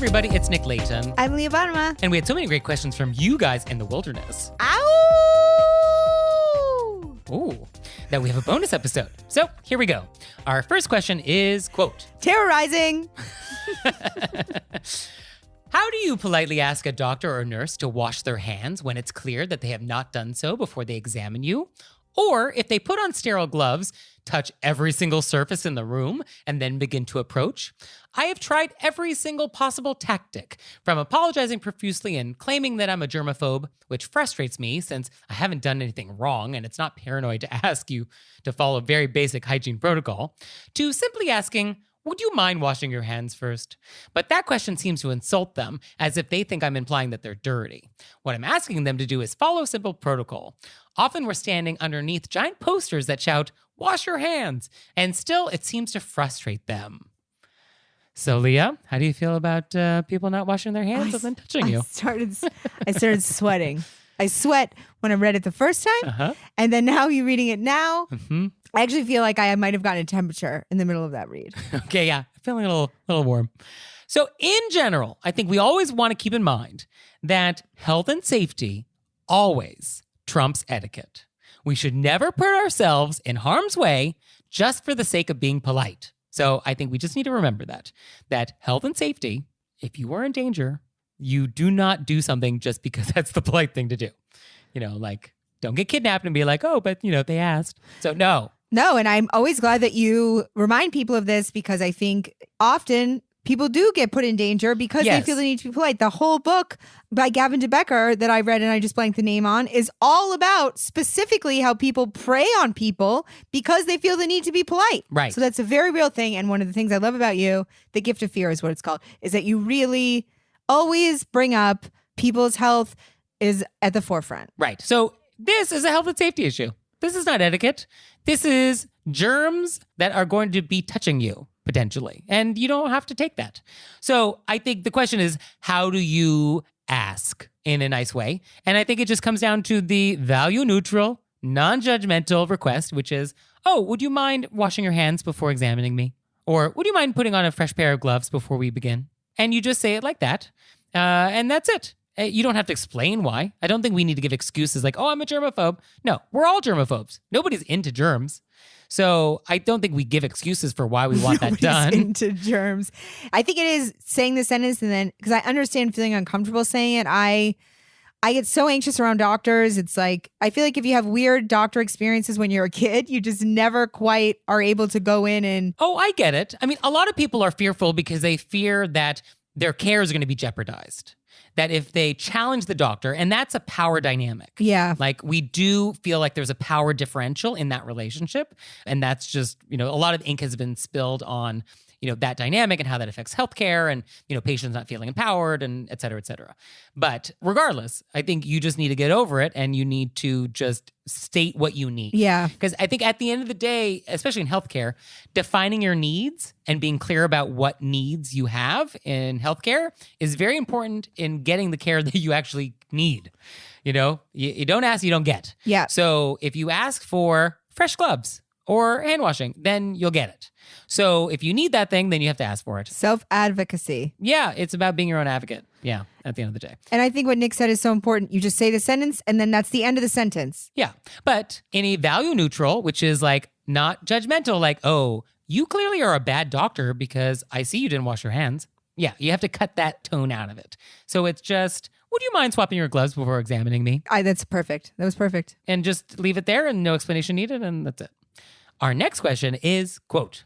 everybody, it's Nick Layton. I'm Leah Bottoма. And we had so many great questions from you guys in the wilderness. Ow! Ooh, that we have a bonus episode. So here we go. Our first question is, quote, Terrorizing. how do you politely ask a doctor or nurse to wash their hands when it's clear that they have not done so before they examine you? Or if they put on sterile gloves, touch every single surface in the room, and then begin to approach? I have tried every single possible tactic, from apologizing profusely and claiming that I'm a germaphobe, which frustrates me since I haven't done anything wrong and it's not paranoid to ask you to follow very basic hygiene protocol, to simply asking, would you mind washing your hands first? But that question seems to insult them, as if they think I'm implying that they're dirty. What I'm asking them to do is follow simple protocol. Often we're standing underneath giant posters that shout, wash your hands, and still it seems to frustrate them. So, Leah, how do you feel about people not washing their hands and then touching you? I started sweating. I sweat when I read it the first time, and then now you reading it now. Mm-hmm. I actually feel like I might have gotten a temperature in the middle of that read. Okay, yeah, feeling a little warm. So, in general, I think we always want to keep in mind that health and safety always trumps etiquette. We should never put ourselves in harm's way just for the sake of being polite. So I think we just need to remember that health and safety, if you are in danger, you do not do something just because that's the polite thing to do. You know, like, don't get kidnapped and be like, oh, but, they asked. So no. No, and I'm always glad that you remind people of this, because I think often people do get put in danger because they feel the need to be polite. The whole book by Gavin de Becker that I read, and I just blanked the name on, is all about specifically how people prey on people because they feel the need to be polite. Right. So that's a very real thing. And one of the things I love about you, the gift of fear is what it's called, is that you really always bring up people's health is at the forefront. Right. So this is a health and safety issue. This is not etiquette. This is germs that are going to be touching you, potentially. And you don't have to take that. So I think the question is, how do you ask in a nice way? And I think it just comes down to the value-neutral, non-judgmental request, which is, oh, would you mind washing your hands before examining me? Or would you mind putting on a fresh pair of gloves before we begin? And you just say it like that. And that's it. You don't have to explain why. I don't think we need to give excuses like, oh, I'm a germaphobe. No, we're all germaphobes. Nobody's into germs. So I don't think we give excuses for why we want that done. Into germs. I think it is saying the sentence, and then, because I understand feeling uncomfortable saying it, I get so anxious around doctors. It's like, I feel like if you have weird doctor experiences when you're a kid, you just never quite are able to go in and... Oh, I get it. I mean, a lot of people are fearful because they fear that their care is going to be jeopardized. That if they challenge the doctor, and that's a power dynamic. Yeah. Like, we do feel like there's a power differential in that relationship. And that's just, a lot of ink has been spilled on, that dynamic and how that affects healthcare and, patients not feeling empowered and et cetera, et cetera. But regardless, I think you just need to get over it, and you need to just state what you need. Yeah. Because I think at the end of the day, especially in healthcare, defining your needs and being clear about what needs you have in healthcare is very important in getting the care that you actually need. You don't ask, you don't get. Yeah. So if you ask for fresh gloves or hand washing, then you'll get it. So if you need that thing, then you have to ask for it. Self-advocacy. Yeah, it's about being your own advocate. Yeah, at the end of the day. And I think what Nick said is so important. You just say the sentence, and then that's the end of the sentence. Yeah, but in a value neutral, which is like not judgmental, like, oh, you clearly are a bad doctor because I see you didn't wash your hands. Yeah, you have to cut that tone out of it. So it's just, would you mind swapping your gloves before examining me? That's perfect. That was perfect. And just leave it there and no explanation needed, and that's it. Our next question is, quote,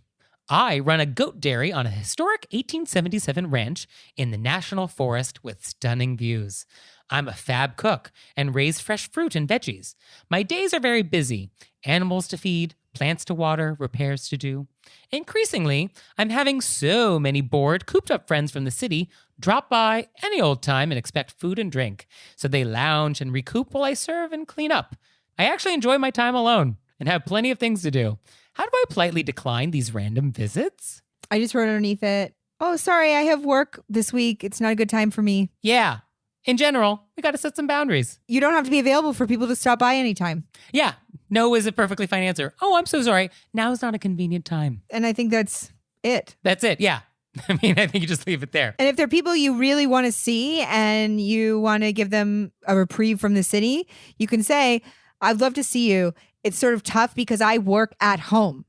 I run a goat dairy on a historic 1877 ranch in the National Forest with stunning views. I'm a fab cook and raise fresh fruit and veggies. My days are very busy. Animals to feed, plants to water, repairs to do. Increasingly, I'm having so many bored, cooped-up friends from the city drop by any old time and expect food and drink. So they lounge and recoup while I serve and clean up. I actually enjoy my time alone and have plenty of things to do. How do I politely decline these random visits? I just wrote underneath it, oh, sorry, I have work this week. It's not a good time for me. Yeah. In general, we got to set some boundaries. You don't have to be available for people to stop by anytime. Yeah. No is a perfectly fine answer. Oh, I'm so sorry. Now is not a convenient time. And I think that's it. That's it. Yeah. I mean, I think you just leave it there. And if there are people you really want to see and you want to give them a reprieve from the city, you can say, I'd love to see you. It's sort of tough because I work at home,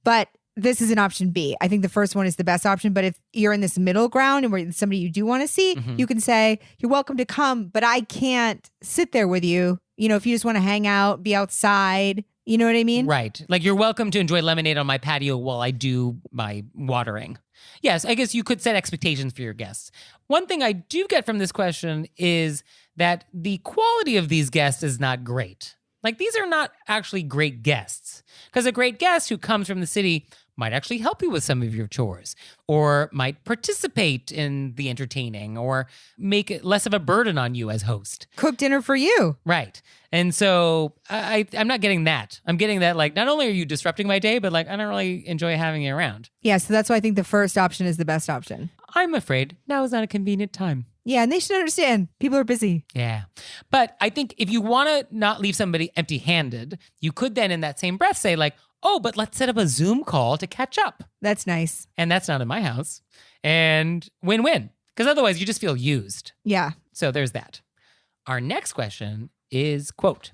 but this is an option B. I think the first one is the best option. But if you're in this middle ground and where somebody you do want to see, you can say, you're welcome to come, but I can't sit there with you. You know, if you just want to hang out, be outside, you know what I mean? Right. Like you're welcome to enjoy lemonade on my patio while I do my watering. Yes, I guess you could set expectations for your guests. One thing I do get from this question is that the quality of these guests is not great. Like these are not actually great guests, because a great guest who comes from the city might actually help you with some of your chores, or might participate in the entertaining, or make it less of a burden on you as host. Cook dinner for you. Right. And so I'm not getting that. I'm getting that, like, not only are you disrupting my day, but like, I don't really enjoy having you around. Yeah, so that's why I think the first option is the best option. I'm afraid now is not a convenient time. Yeah, and they should understand. People are busy. Yeah. But I think if you want to not leave somebody empty-handed, you could then in that same breath say like, oh, but let's set up a Zoom call to catch up. That's nice. And that's not in my house. And win-win. Because otherwise you just feel used. Yeah. So there's that. Our next question is, quote,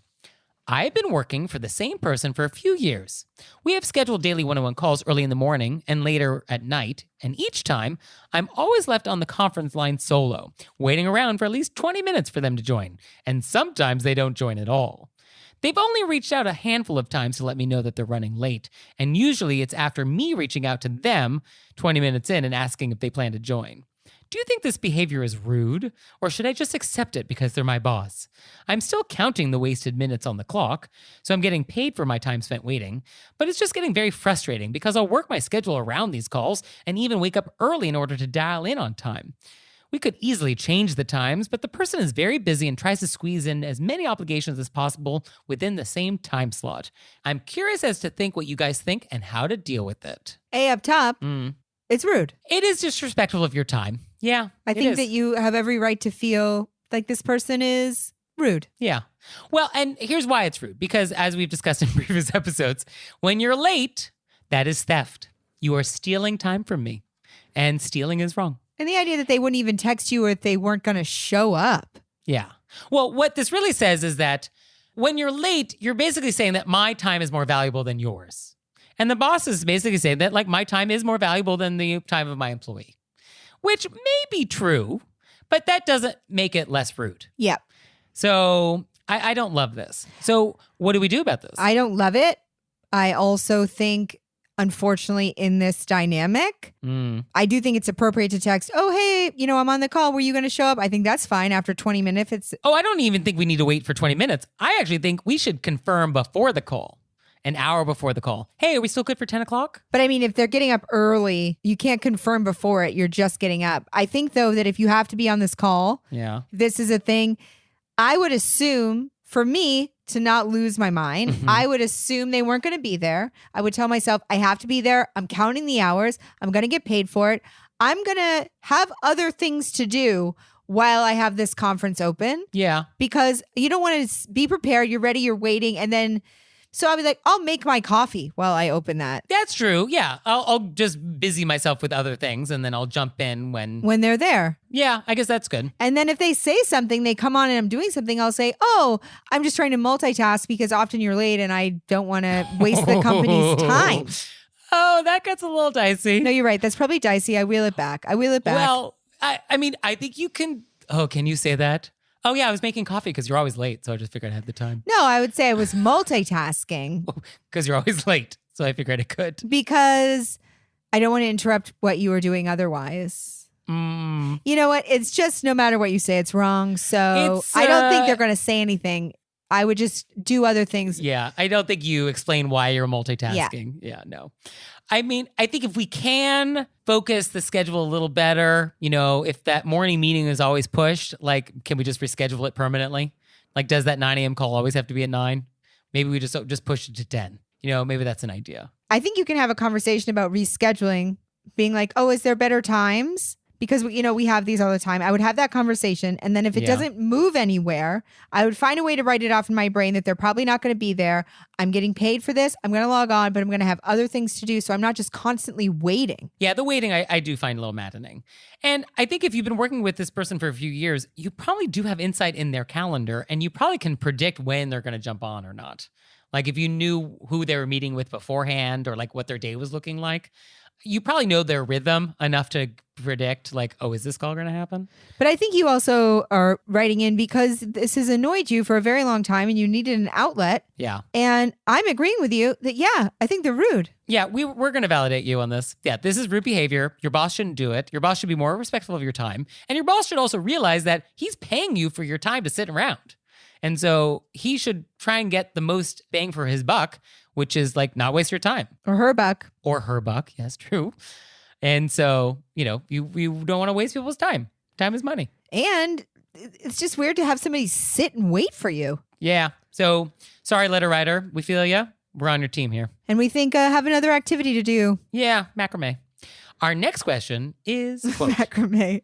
I've been working for the same person for a few years. We have scheduled daily one-on-one calls early in the morning and later at night, and each time, I'm always left on the conference line solo, waiting around for at least 20 minutes for them to join, and sometimes they don't join at all. They've only reached out a handful of times to let me know that they're running late, and usually it's after me reaching out to them 20 minutes in and asking if they plan to join. Do you think this behavior is rude, or should I just accept it because they're my boss? I'm still counting the wasted minutes on the clock, so I'm getting paid for my time spent waiting, but it's just getting very frustrating because I'll work my schedule around these calls and even wake up early in order to dial in on time. We could easily change the times, but the person is very busy and tries to squeeze in as many obligations as possible within the same time slot. I'm curious as to think what you guys think and how to deal with it. A, up top, it's rude. It is disrespectful of your time. Yeah, I think that you have every right to feel like this person is rude. Yeah. Well, and here's why it's rude. Because as we've discussed in previous episodes, when you're late, that is theft. You are stealing time from me. And stealing is wrong. And the idea that they wouldn't even text you if they weren't going to show up. Yeah. Well, what this really says is that when you're late, you're basically saying that my time is more valuable than yours. And the boss is basically saying that, like, my time is more valuable than the time of my employee. Which may be true, but that doesn't make it less rude. Yeah. So I don't love this. So what do we do about this? I don't love it. I also think, unfortunately, in this dynamic, I do think it's appropriate to text, oh, hey, I'm on the call. Were you going to show up? I think that's fine after 20 minutes. I don't even think we need to wait for 20 minutes. I actually think we should confirm before the call. An hour before the call. Hey, are we still good for 10 o'clock? But I mean, if they're getting up early, you can't confirm before it. You're just getting up. I think, though, that if you have to be on this call, this is a thing. I would assume, for me, to not lose my mind, I would assume they weren't going to be there. I would tell myself, I have to be there. I'm counting the hours. I'm going to get paid for it. I'm going to have other things to do while I have this conference open. Yeah. Because you don't want to be prepared. You're ready. You're waiting. And then... So I'll be like, I'll make my coffee while I open that. That's true. Yeah. I'll just busy myself with other things and then I'll jump in when they're there. Yeah, I guess that's good. And then if they say something, they come on and I'm doing something, I'll say, oh, I'm just trying to multitask because often you're late and I don't want to waste the company's time. Oh, that gets a little dicey. No, you're right. That's probably dicey. I wheel it back. Well, I mean, I think you can. Oh, can you say that? Oh, yeah, I was making coffee because you're always late. So I just figured I had the time. No, I would say I was multitasking. Because you're always late. So I figured I could. Because I don't want to interrupt what you were doing otherwise. You know what? It's just no matter what you say, it's wrong. So I don't think they're going to say anything. I would just do other things. Yeah, I don't think you explain why you're multitasking. Yeah, no. I mean, I think if we can focus the schedule a little better, if that morning meeting is always pushed, like, can we just reschedule it permanently? Like, does that 9 a.m. call always have to be at 9? Maybe we just push it to 10. Maybe that's an idea. I think you can have a conversation about rescheduling, being like, oh, is there better times? because we have these all the time. I would have that conversation, and then if it doesn't move anywhere, I would find a way to write it off in my brain that they're probably not going to be there. I'm getting paid for this. I'm going to log on, but I'm going to have other things to do, so I'm not just constantly waiting. Yeah, the waiting I do find a little maddening. And I think if you've been working with this person for a few years, you probably do have insight in their calendar, and you probably can predict when they're going to jump on or not. Like if you knew who they were meeting with beforehand or like what their day was looking like, you probably know their rhythm enough to predict like, oh, is this call going to happen? But I think you also are writing in because this has annoyed you for a very long time and you needed an outlet. Yeah. And I'm agreeing with you that, I think they're rude. Yeah, we're going to validate you on this. Yeah, this is rude behavior. Your boss shouldn't do it. Your boss should be more respectful of your time. And your boss should also realize that he's paying you for your time to sit around. And so he should try and get the most bang for his buck, which is like not waste your time. Or her buck. Or her buck. Yes, true. And so, you don't want to waste people's time. Time is money. And it's just weird to have somebody sit and wait for you. Yeah. So sorry, letter writer. We feel ya. We're on your team here. And we think have another activity to do. Yeah, macrame. Our next question is quote. Macrame.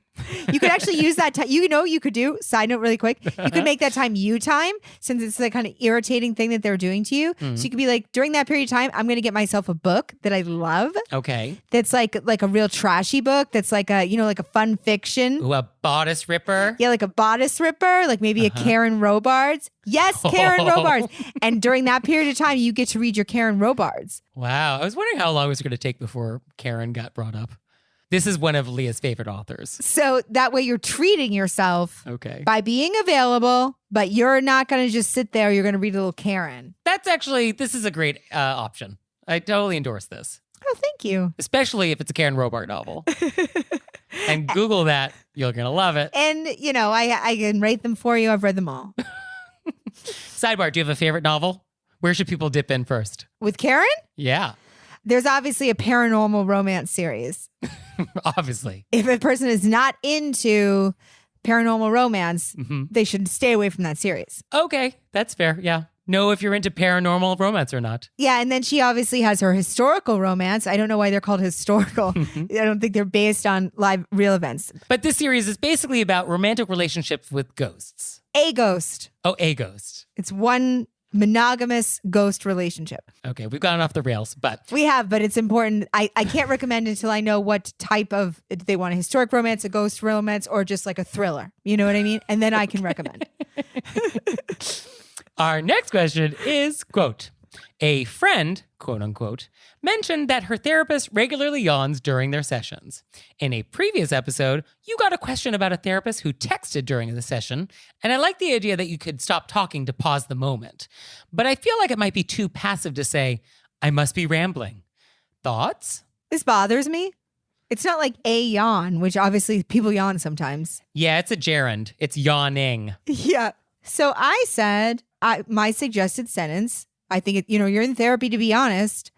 You could actually use that time. You could do, side note really quick, you could make that time you time since it's the kind of irritating thing that they're doing to you. So you could be like, during that period of time, I'm going to get myself a book that I love. Okay. That's like a real trashy book. That's like like a fun fiction. Ooh, a bodice ripper. Yeah, like a bodice ripper, like maybe a Karen Robards. Yes, Karen Robards. And during that period of time, you get to read your Karen Robards. Wow. I was wondering how long it was going to take before Karen got brought up. This is one of Leah's favorite authors. So that way you're treating yourself by being available, but you're not going to just sit there. You're going to read a little Karen. This is a great option. I totally endorse this. Oh, thank you. Especially if it's a Karen Robart novel. And Google that. You're going to love it. And, I can rate them for you. I've read them all. Sidebar, do you have a favorite novel? Where should people dip in first? With Karen? Yeah. There's obviously a paranormal romance series. Obviously. If a person is not into paranormal romance, they should stay away from that series. Okay, that's fair. Yeah. Know if you're into paranormal romance or not. Yeah, and then she obviously has her historical romance. I don't know why they're called historical. I don't think they're based on real events. But this series is basically about romantic relationships with ghosts. A ghost. Oh, a ghost. It's one monogamous ghost relationship. Okay, we've gone off the rails, but it's important. I can't recommend until I know what type of, if they want a historic romance, a ghost romance, or just like a thriller. You know what I mean? And then I can recommend. Our next question is, quote, a friend, quote unquote, mentioned that her therapist regularly yawns during their sessions. In a previous episode, you got a question about a therapist who texted during the session, and I like the idea that you could stop talking to pause the moment. But I feel like it might be too passive to say, I must be rambling. Thoughts? This bothers me. It's not like a yawn, which obviously people yawn sometimes. Yeah, it's a gerund. It's yawning. Yeah. So I said, my suggested sentence, I think, you're in therapy to be honest.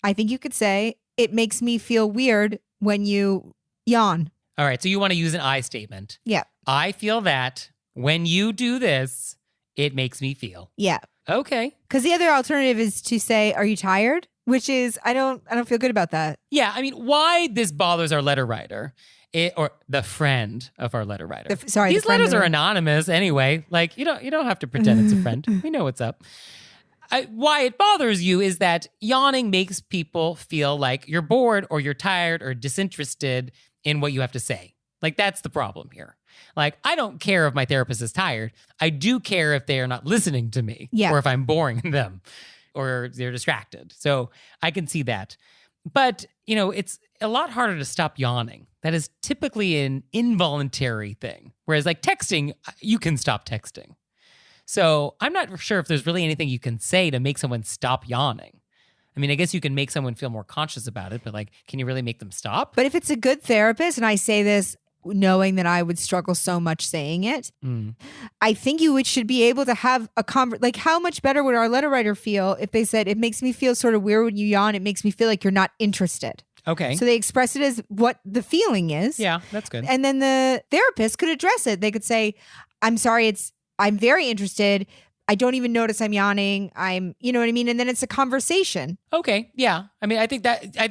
I think you could say, it makes me feel weird when you yawn. All right. So you want to use an I statement. Yeah. I feel that when you do this, it makes me feel. Yeah. Okay. Because the other alternative is to say, are you tired? Which is, I don't feel good about that. Yeah. I mean, why this bothers our letter writer or the friend of our letter writer. These letters are anonymous anyway. Like you don't have to pretend it's a friend. We know what's up. Why it bothers you is that yawning makes people feel like you're bored or you're tired or disinterested in what you have to say. Like that's the problem here. Like I don't care if my therapist is tired. I do care if they are not listening to me or if I'm boring them or they're distracted. So I can see that. But, it's a lot harder to stop yawning. That is typically an involuntary thing. Whereas like texting, you can stop texting. So I'm not sure if there's really anything you can say to make someone stop yawning. I mean, I guess you can make someone feel more conscious about it, but like, can you really make them stop? But if it's a good therapist, and I say this knowing that I would struggle so much saying it, I think you should be able to have a like how much better would our letter writer feel if they said, it makes me feel sort of weird when you yawn. It makes me feel like you're not interested. Okay. So they express it as what the feeling is. Yeah, that's good. And then the therapist could address it. They could say, I'm sorry, I'm very interested. I don't even notice I'm yawning. You know what I mean? And then it's a conversation. Okay. Yeah. I mean, I think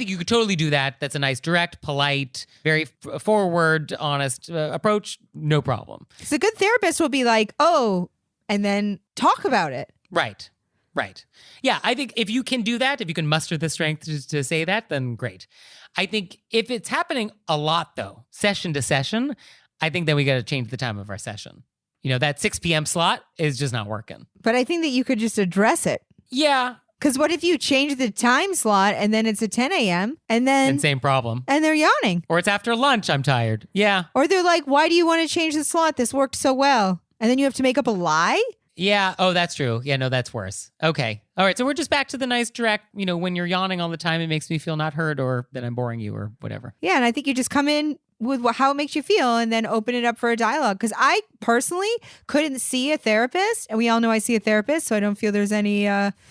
you could totally do that. That's a nice, direct, polite, very forward, honest approach. No problem. So a good therapist will be like, oh, and then talk about it. Right. Yeah. I think if you can do that, if you can muster the strength to say that, then great. I think if it's happening a lot though, session to session, I think then we got to change the time of our session. That 6 p.m. slot is just not working. But I think that you could just address it. Yeah. Because what if you change the time slot and then it's at 10 a.m. and same problem. And they're yawning. Or it's after lunch, I'm tired. Yeah. Or they're like, why do you want to change the slot? This worked so well. And then you have to make up a lie? Yeah. Oh, that's true. Yeah, no, that's worse. Okay. All right. So we're just back to the nice direct, when you're yawning all the time, it makes me feel not heard or that I'm boring you or whatever. Yeah. And I think you just come in with how it makes you feel and then open it up for a dialogue. Because I personally couldn't see a therapist, and we all know I see a therapist, so I don't feel there's any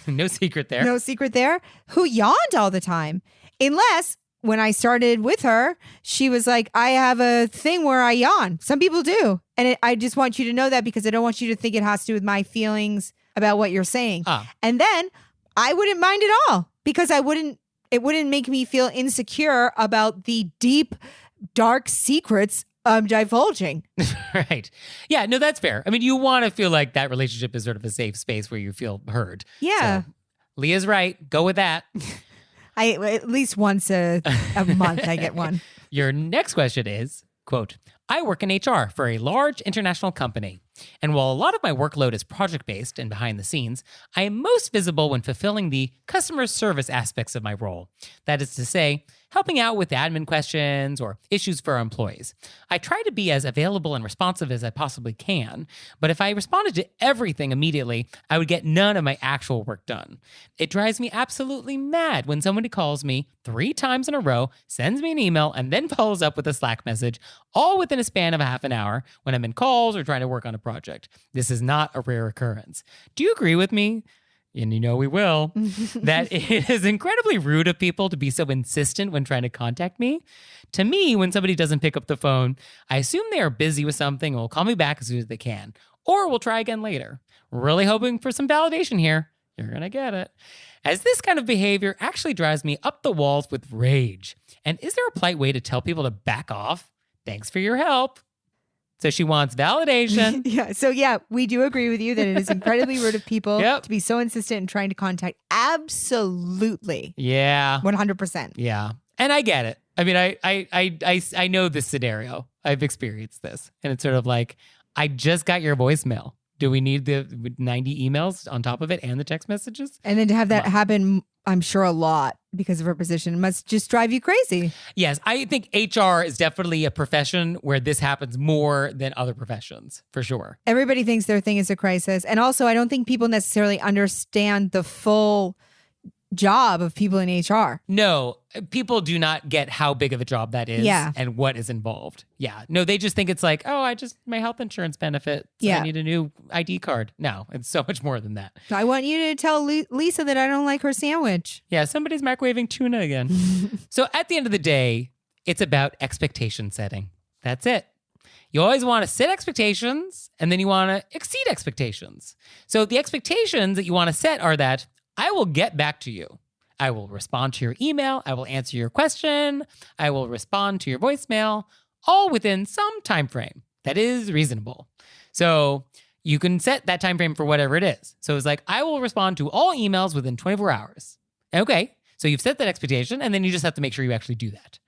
no secret there. No secret there, who yawned all the time. Unless when I started with her, she was like, I have a thing where I yawn. Some people do. And I just want you to know that because I don't want you to think it has to do with my feelings about what you're saying. And then I wouldn't mind at all because it wouldn't make me feel insecure about the deep, dark secrets I'm divulging. Right. Yeah, no, that's fair. I mean, you want to feel like that relationship is sort of a safe space where you feel heard. Yeah. So, Leah's right. Go with that. I at least once a month I get one. Your next question is, quote, I work in HR for a large international company. And while a lot of my workload is project-based and behind the scenes, I am most visible when fulfilling the customer service aspects of my role. That is to say, helping out with admin questions or issues for our employees. I try to be as available and responsive as I possibly can, but if I responded to everything immediately, I would get none of my actual work done. It drives me absolutely mad when somebody calls me 3 times in a row, sends me an email, and then follows up with a Slack message, all within a span of a half an hour when I'm in calls or trying to work on a project. This is not a rare occurrence. Do you agree with me? And we will, that it is incredibly rude of people to be so insistent when trying to contact me. To me, when somebody doesn't pick up the phone, I assume they are busy with something and will call me back as soon as they can, or we'll try again later. Really hoping for some validation here. You're going to get it. As this kind of behavior actually drives me up the walls with rage. And is there a polite way to tell people to back off? Thanks for your help. So she wants validation. Yeah. So yeah, we do agree with you that it is incredibly rude of people to be so insistent in trying to contact. Absolutely. Yeah. 100%. Yeah. And I get it. I mean, I know this scenario. I've experienced this. And it's sort of like, I just got your voicemail. Do we need the 90 emails on top of it and the text messages? And then to have that happen, I'm sure a lot because of her position must just drive you crazy. Yes, I think HR is definitely a profession where this happens more than other professions, for sure. Everybody thinks their thing is a crisis. And also, I don't think people necessarily understand the full job of people in HR. No, people do not get how big of a job that is and what is involved. Yeah. No, they just think it's like, oh, my health insurance benefit. So I need a new ID card. No, it's so much more than that. I want you to tell Lisa that I don't like her sandwich. Yeah, somebody's microwaving tuna again. So at the end of the day, it's about expectation setting. That's it. You always want to set expectations and then you want to exceed expectations. So the expectations that you want to set are that I will get back to you. I will respond to your email. I will answer your question. I will respond to your voicemail, all within some time frame that is reasonable. So you can set that time frame for whatever it is. So it's like, I will respond to all emails within 24 hours. Okay, so you've set that expectation, and then you just have to make sure you actually do that.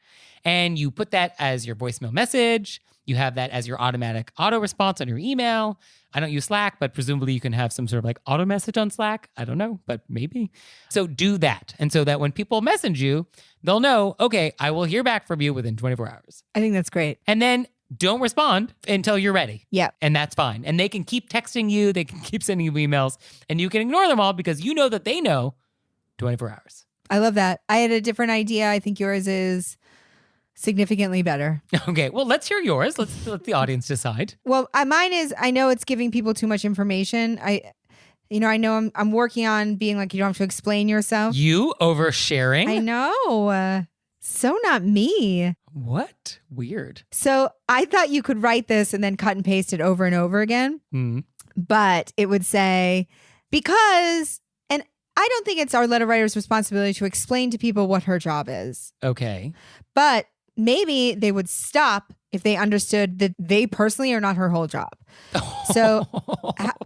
And you put that as your voicemail message. You have that as your automatic auto response on your email. I don't use Slack, but presumably you can have some sort of like auto message on Slack. I don't know, but maybe. So do that. And so that when people message you, they'll know, okay, I will hear back from you within 24 hours. I think that's great. And then don't respond until you're ready. Yeah. And that's fine. And they can keep texting you. They can keep sending you emails and you can ignore them all because you know that they know 24 hours. I love that. I had a different idea. I think yours is significantly better. Okay, well, let's hear yours. Let's let the audience decide. Well, mine is, I know it's giving people too much information. I know I'm working on being like, you don't have to explain yourself. You oversharing? I know. So not me. What? Weird. So I thought you could write this and then cut and paste it over and over again. Mm. but it would say, because, and I don't think it's our letter writer's responsibility to explain to people what her job is. Okay. But maybe they would stop if they understood that they personally are not her whole job. So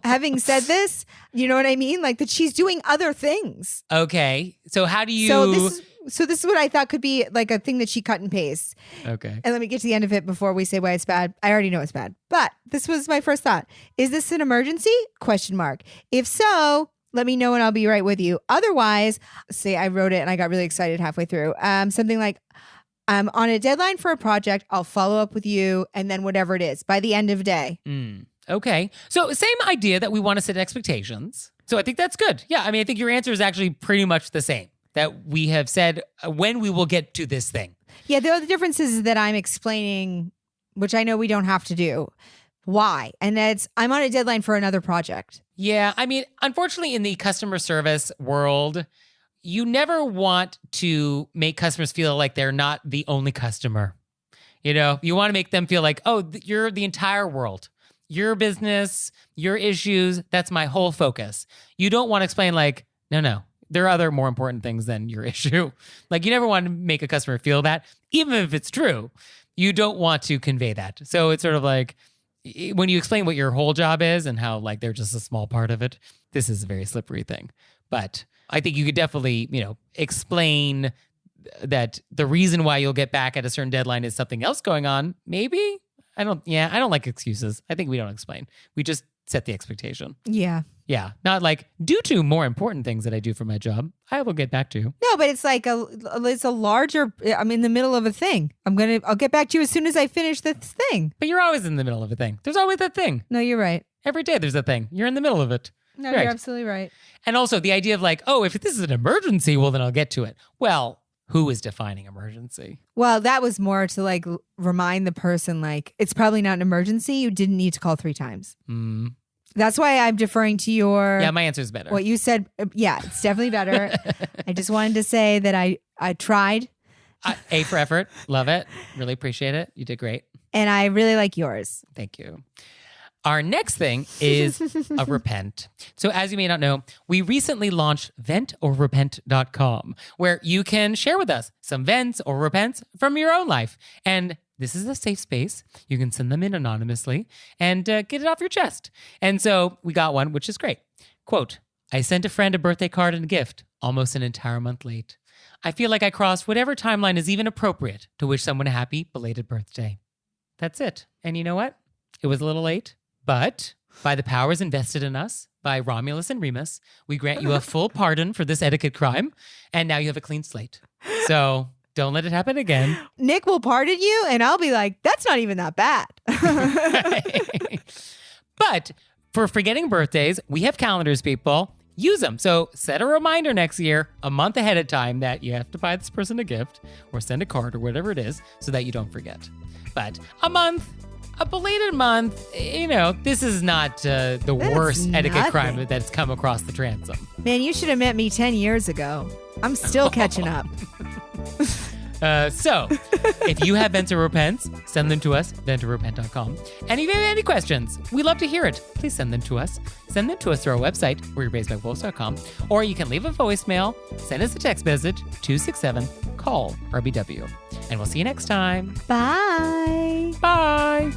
having said this, you know what I mean? Like that she's doing other things. Okay. So how do you... So this is what I thought could be like a thing that she cut and paste. Okay. And let me get to the end of it before we say why it's bad. I already know it's bad. But this was my first thought. Is this an emergency? ? If so, let me know and I'll be right with you. Otherwise, say I wrote it and I got really excited halfway through. Something like, I'm on a deadline for a project. I'll follow up with you and then whatever it is by the end of day. Okay. So same idea that we want to set expectations. So I think that's good. Yeah. I mean, I think your answer is actually pretty much the same, that we have said when we will get to this thing. Yeah. The other difference is that I'm explaining, which I know we don't have to do, why. And that's, I'm on a deadline for another project. Yeah. I mean, unfortunately, in the customer service world, you never want to make customers feel like they're not the only customer. You know, you want to make them feel like, oh, you're the entire world. Your business, your issues, that's my whole focus. You don't want to explain like, no, there are other more important things than your issue. Like you never want to make a customer feel that, even if it's true. You don't want to convey that. So it's sort of like when you explain what your whole job is and how like they're just a small part of it, this is a very slippery thing. But I think you could definitely, explain that the reason why you'll get back at a certain deadline is something else going on. Maybe. I don't like excuses. I think we don't explain. We just set the expectation. Yeah. Yeah. Not like due to more important things that I do for my job, I will get back to you. No, but it's like it's a larger, I'm in the middle of a thing. I'll get back to you as soon as I finish this thing. But you're always in the middle of a thing. There's always that thing. No, you're right. Every day there's a thing. You're in the middle of it. No, right. You're absolutely right. And also the idea of like, oh, if this is an emergency, well, then I'll get to it. Well, who is defining emergency? Well, that was more to like remind the person like, it's probably not an emergency. You didn't need to call 3 times. That's why I'm deferring to your... Yeah, my answer is better. What you said. Yeah, it's definitely better. I just wanted to say that I tried. A for effort. Love it. Really appreciate it. You did great. And I really like yours. Thank you. Our next thing is a repent. So as you may not know, we recently launched ventorrepent.com, where you can share with us some vents or repents from your own life. And this is a safe space. You can send them in anonymously and get it off your chest. And so we got one, which is great. Quote, I sent a friend a birthday card and a gift almost an entire month late. I feel like I crossed whatever timeline is even appropriate to wish someone a happy belated birthday. That's it. And you know what? It was a little late. But by the powers invested in us by Romulus and Remus, we grant you a full pardon for this etiquette crime. And now you have a clean slate. So don't let it happen again. Nick will pardon you and I'll be like, that's not even that bad. But for forgetting birthdays, we have calendars, people. Use them. So set a reminder next year, a month ahead of time, that you have to buy this person a gift or send a card or whatever it is so that you don't forget. But a month, a belated month, this is not the worst etiquette crime that's come across the transom. Man, you should have met me 10 years ago. I'm still catching up. So, if you have vents or repents, send them to us, ventorrepent.com. And if you have any questions, we love to hear it. Please send them to us. Send them to us through our website, we'reyourbasedbywolves.com, or you can leave a voicemail, send us a text message, 267-CALL-RBW. And we'll see you next time. Bye. Bye.